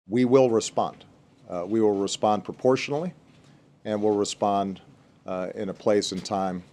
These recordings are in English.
We will respond. We will respond proportionally, and we'll respond in a place and time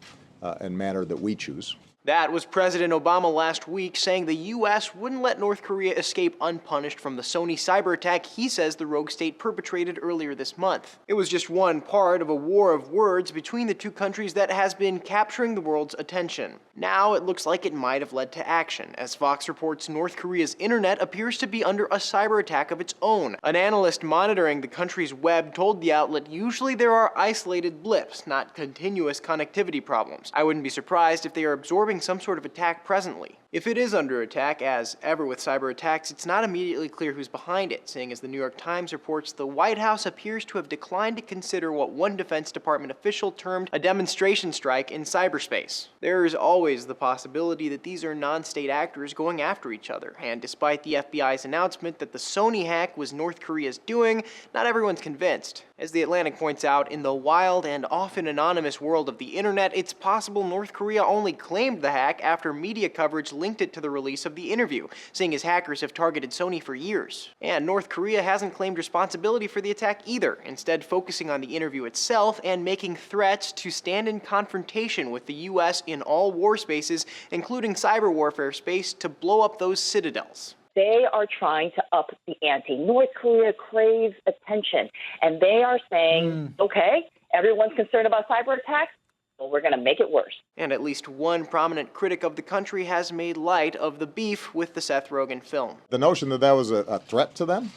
and manner that we choose. That was President Obama last week saying the U.S. wouldn't let North Korea escape unpunished from the Sony cyber attack he says the rogue state perpetrated earlier this month. It was just one part of a war of words between the two countries that has been capturing the world's attention. Now it looks like it might have led to action, as Fox reports North Korea's internet appears to be under a cyber attack of its own. An analyst monitoring the country's web told the outlet usually there are isolated blips, not continuous connectivity problems. I wouldn't be surprised if they are absorbing some sort of attack presently. If it is under attack, as ever with cyber attacks, it's not immediately clear who's behind it, seeing as the New York Times reports the White House appears to have declined to consider what one Defense Department official termed a demonstration strike in cyberspace. There is always the possibility that these are non-state actors going after each other, and despite the FBI's announcement that the Sony hack was North Korea's doing, not everyone's convinced. As The Atlantic points out, in the wild and often anonymous world of the internet, it's possible North Korea only claimed the hack after media coverage linked it to the release of the interview, seeing as hackers have targeted Sony for years. And North Korea hasn't claimed responsibility for the attack either, instead focusing on the interview itself and making threats to stand in confrontation with the US in all war spaces, including cyber warfare space, to blow up those citadels. They are trying to up the ante. North Korea craves attention, and they are saying, okay, everyone's concerned about cyber attacks, well, we're going to make it worse. And at least one prominent critic of the country has made light of the beef with the Seth Rogen film. The notion that that was a threat to them,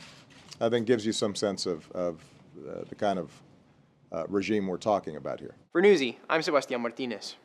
I think, gives you some sense of the kind of regime we're talking about here. For Newsy, I'm Sebastián Martínez.